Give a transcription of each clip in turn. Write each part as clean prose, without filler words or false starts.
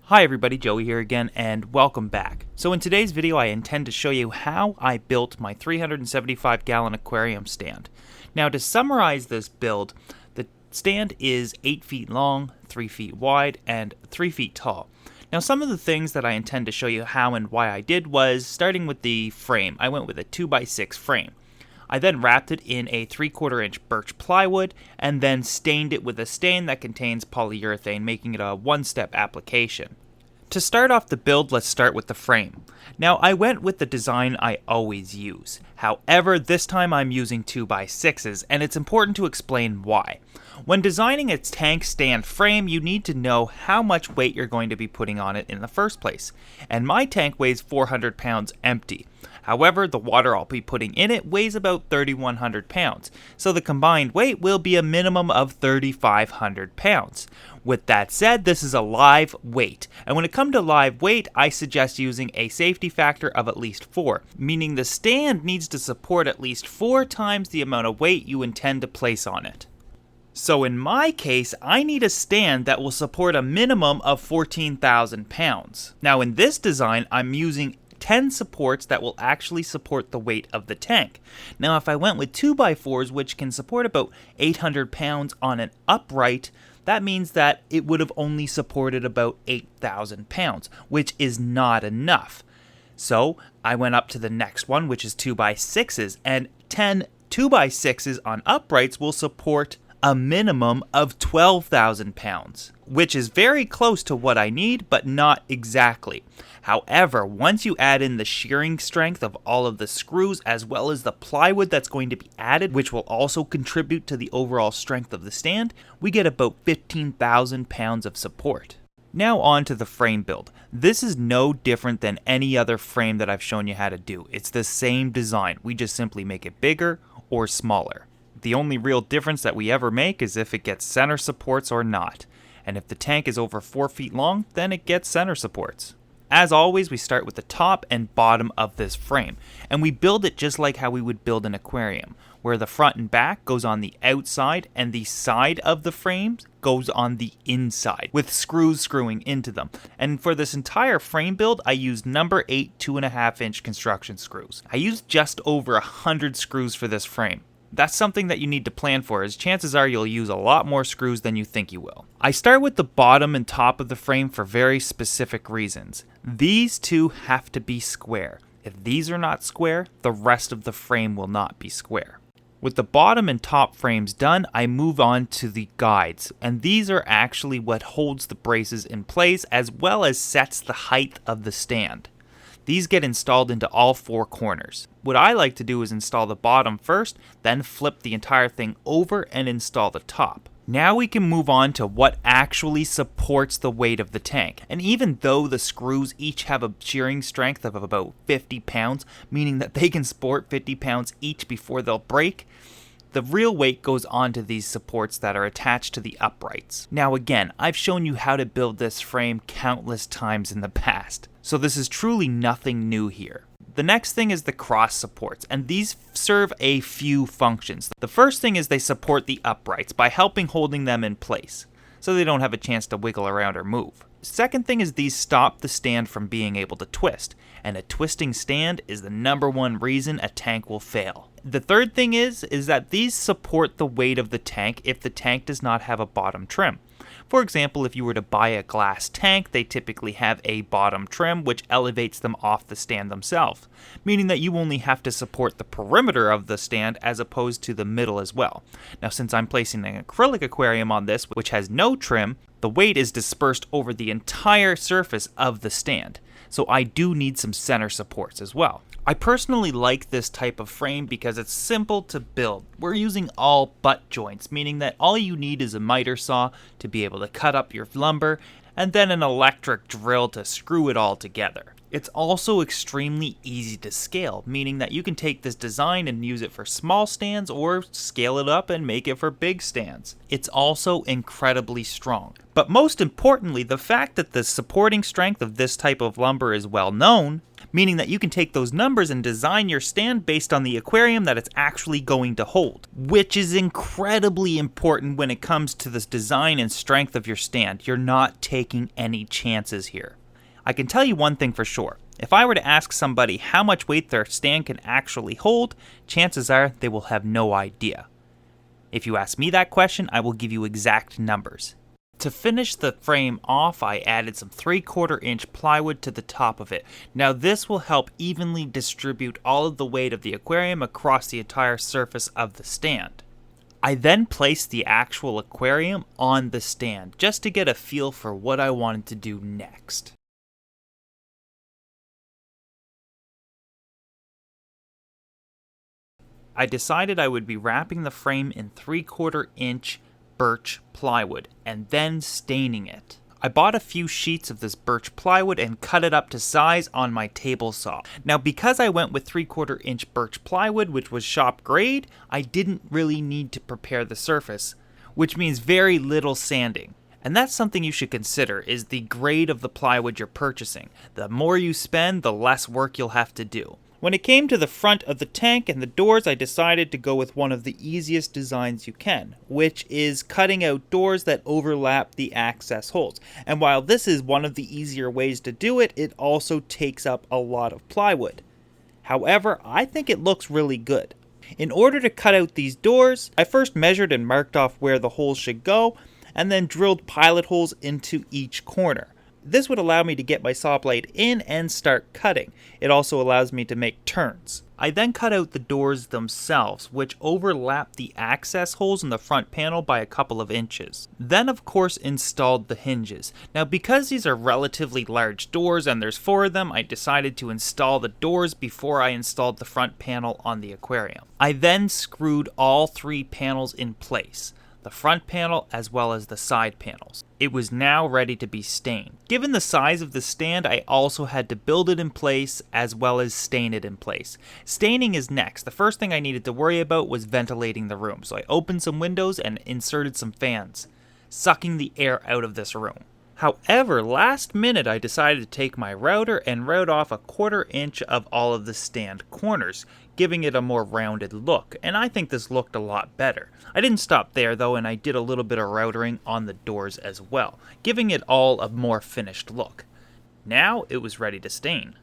Hi everybody, Joey here again, and welcome back. So in today's video I intend to show you how I built my 375 gallon aquarium stand. Now to summarize this build, the stand is 8 feet long, 3 feet wide, and 3 feet tall. Now some of the things that I intend to show you how and why I did was, starting with the frame, I went with a 2x6 frame. I then wrapped it in a 3/4 inch birch plywood and then stained it with a stain that contains polyurethane, making it a one-step application. To start off the build, let's start with the frame. Now I went with the design I always use. However, this time I'm using 2x6s, and it's important to explain why. When designing a tank stand frame, you need to know how much weight you're going to be putting on it in the first place. And my tank weighs 400 pounds empty. However, the water I'll be putting in it weighs about 3,100 pounds, so the combined weight will be a minimum of 3,500 pounds. With that said, this is a live weight, and when it comes to live weight, I suggest using a safety factor of at least 4, meaning the stand needs to support at least 4 times the amount of weight you intend to place on it. So in my case, I need a stand that will support a minimum of 14,000 pounds. Now in this design, I'm using 10 supports that will actually support the weight of the tank. Now if I went with 2x4s, which can support about 800 pounds on an upright, that means that it would have only supported about 8,000 pounds, which is not enough. So I went up to the next one, which is 2x6s, and 10 2x6s on uprights will support a minimum of 12,000 pounds, which is very close to what I need, but not exactly. However, once you add in the shearing strength of all of the screws as well as the plywood that's going to be added, which will also contribute to the overall strength of the stand, we get about 15,000 pounds of support. Now on to the frame build. This is no different than any other frame that I've shown you how to do. It's the same design, we just simply make it bigger or smaller. The only real difference that we ever make is if it gets center supports or not. And if the tank is over 4 feet long, then it gets center supports. As always, we start with the top and bottom of this frame, and we build it just like how we would build an aquarium, where the front and back goes on the outside and the side of the frame goes on the inside, with screws screwing into them. And for this entire frame build, I used number 8 2.5 inch construction screws. I used just over 100 screws for this frame. That's something that you need to plan for, as chances are you'll use a lot more screws than you think you will. I start with the bottom and top of the frame for very specific reasons. These two have to be square. If these are not square, the rest of the frame will not be square. With the bottom and top frames done, I move on to the guides, and these are actually what holds the braces in place as well as sets the height of the stand. These get installed into all 4 corners. What I like to do is install the bottom first, then flip the entire thing over and install the top. Now we can move on to what actually supports the weight of the tank. And even though the screws each have a shearing strength of about 50 pounds, meaning that they can support 50 pounds each before they'll break, the real weight goes onto these supports that are attached to the uprights. Now again, I've shown you how to build this frame countless times in the past, so this is truly nothing new here. The next thing is the cross supports, and these serve a few functions. The first thing is they support the uprights by helping holding them in place, so they don't have a chance to wiggle around or move. Second thing is these stop the stand from being able to twist, and a twisting stand is the number one reason a tank will fail. The third thing is that these support the weight of the tank if the tank does not have a bottom trim. For example, if you were to buy a glass tank, they typically have a bottom trim which elevates them off the stand themselves, meaning that you only have to support the perimeter of the stand as opposed to the middle as well. Now since I'm placing an acrylic aquarium on this which has no trim, the weight is dispersed over the entire surface of the stand, so I do need some center supports as well. I personally like this type of frame because it's simple to build. We're using all butt joints, meaning that all you need is a miter saw to be able to cut up your lumber and then an electric drill to screw it all together. It's also extremely easy to scale, meaning that you can take this design and use it for small stands or scale it up and make it for big stands. It's also incredibly strong. But most importantly, the fact that the supporting strength of this type of lumber is well known, meaning that you can take those numbers and design your stand based on the aquarium that it's actually going to hold, which is incredibly important when it comes to this design and strength of your stand. You're not taking any chances here. I can tell you one thing for sure. If I were to ask somebody how much weight their stand can actually hold, chances are they will have no idea. If you ask me that question, I will give you exact numbers. To finish the frame off, I added some 3/4 inch plywood to the top of it. Now this will help evenly distribute all of the weight of the aquarium across the entire surface of the stand. I then placed the actual aquarium on the stand just to get a feel for what I wanted to do next. I decided I would be wrapping the frame in 3/4 inch birch plywood and then staining it. I bought a few sheets of this birch plywood and cut it up to size on my table saw. Now because I went with 3/4 inch birch plywood, which was shop grade, I didn't really need to prepare the surface, which means very little sanding. And that's something you should consider, is the grade of the plywood you're purchasing. The more you spend, the less work you'll have to do. When it came to the front of the tank and the doors, I decided to go with one of the easiest designs you can, which is cutting out doors that overlap the access holes. And while this is one of the easier ways to do it, it also takes up a lot of plywood. However, I think it looks really good. In order to cut out these doors, I first measured and marked off where the holes should go, and then drilled pilot holes into each corner. This would allow me to get my saw blade in and start cutting. It also allows me to make turns. I then cut out the doors themselves, which overlap the access holes in the front panel by a couple of inches. Then of course installed the hinges. Now because these are relatively large doors and there's 4 of them, I decided to install the doors before I installed the front panel on the aquarium. I then screwed all 3 panels in place, the front panel as well as the side panels. It was now ready to be stained. Given the size of the stand, I also had to build it in place as well as stain it in place. Staining is next. The first thing I needed to worry about was ventilating the room, so I opened some windows and inserted some fans, sucking the air out of this room. However, last minute I decided to take my router and route off 1/4 inch of all of the stand corners, giving it a more rounded look, and I think this looked a lot better. I didn't stop there though, and I did a little bit of routering on the doors as well, giving it all a more finished look. Now it was ready to stain.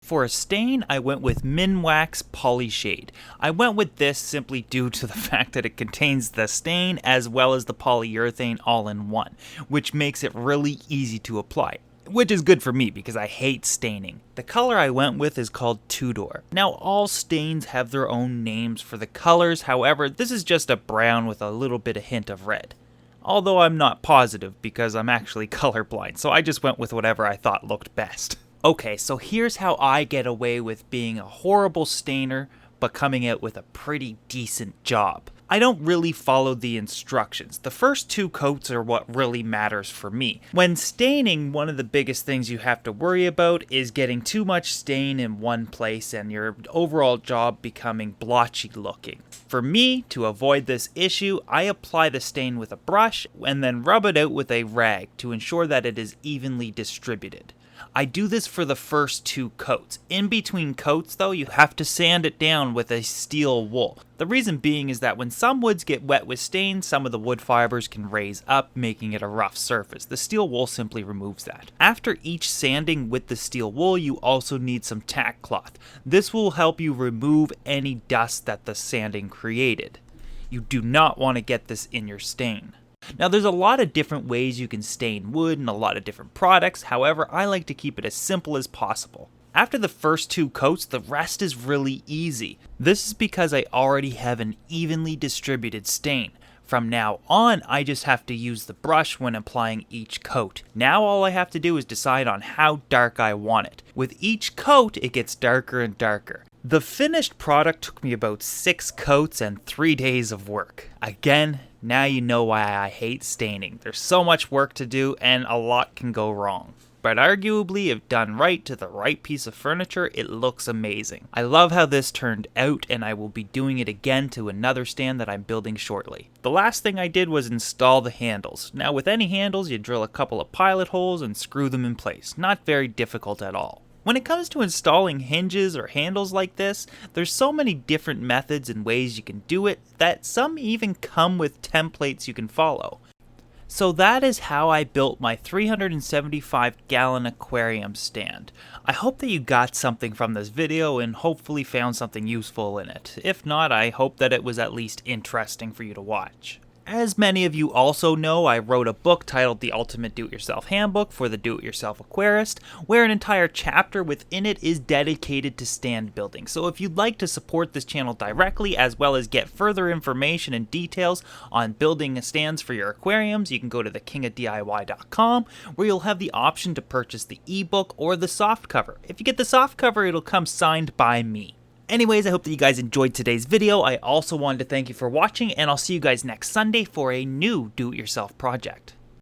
For a stain, I went with Minwax Polyshade. I went with this simply due to the fact that it contains the stain as well as the polyurethane all in one, which makes it really easy to apply. Which is good for me because I hate staining. The color I went with is called Tudor. Now all stains have their own names for the colors, however this is just a brown with a little bit of hint of red. Although I'm not positive because I'm actually colorblind, so I just went with whatever I thought looked best. Okay, so here's how I get away with being a horrible stainer, but coming out with a pretty decent job. I don't really follow the instructions. The first 2 coats are what really matters for me. When staining, one of the biggest things you have to worry about is getting too much stain in one place and your overall job becoming blotchy looking. For me, to avoid this issue, I apply the stain with a brush and then rub it out with a rag to ensure that it is evenly distributed. I do this for the first 2 coats. In between coats though, you have to sand it down with a steel wool. The reason being is that when some woods get wet with stain, some of the wood fibers can raise up, making it a rough surface. The steel wool simply removes that. After each sanding with the steel wool, you also need some tack cloth. This will help you remove any dust that the sanding created. You do not want to get this in your stain. Now there's a lot of different ways you can stain wood and a lot of different products, however I like to keep it as simple as possible. After the first 2 coats, the rest is really easy. This is because I already have an evenly distributed stain. From now on, I just have to use the brush when applying each coat. Now all I have to do is decide on how dark I want it. With each coat, it gets darker and darker. The finished product took me about 6 coats and 3 days of work. Again, now you know why I hate staining. There's so much work to do and a lot can go wrong. but arguably, if done right to the right piece of furniture, it looks amazing. I love how this turned out, and I will be doing it again to another stand that I'm building shortly. The last thing I did was install the handles. Now with any handles, you drill a couple of pilot holes and screw them in place. Not very difficult at all. When it comes to installing hinges or handles like this, there's so many different methods and ways you can do it that some even come with templates you can follow. So that is how I built my 375-gallon aquarium stand. I hope that you got something from this video and hopefully found something useful in it. If not, I hope that it was at least interesting for you to watch. As many of you also know, I wrote a book titled The Ultimate Do-It-Yourself Handbook for the Do-It-Yourself Aquarist, where an entire chapter within it is dedicated to stand building. So if you'd like to support this channel directly, as well as get further information and details on building stands for your aquariums, you can go to thekingofdiy.com, where you'll have the option to purchase the ebook or the softcover. If you get the softcover, it'll come signed by me. Anyways, I hope that you guys enjoyed today's video. I also wanted to thank you for watching, and I'll see you guys next Sunday for a new do-it-yourself project.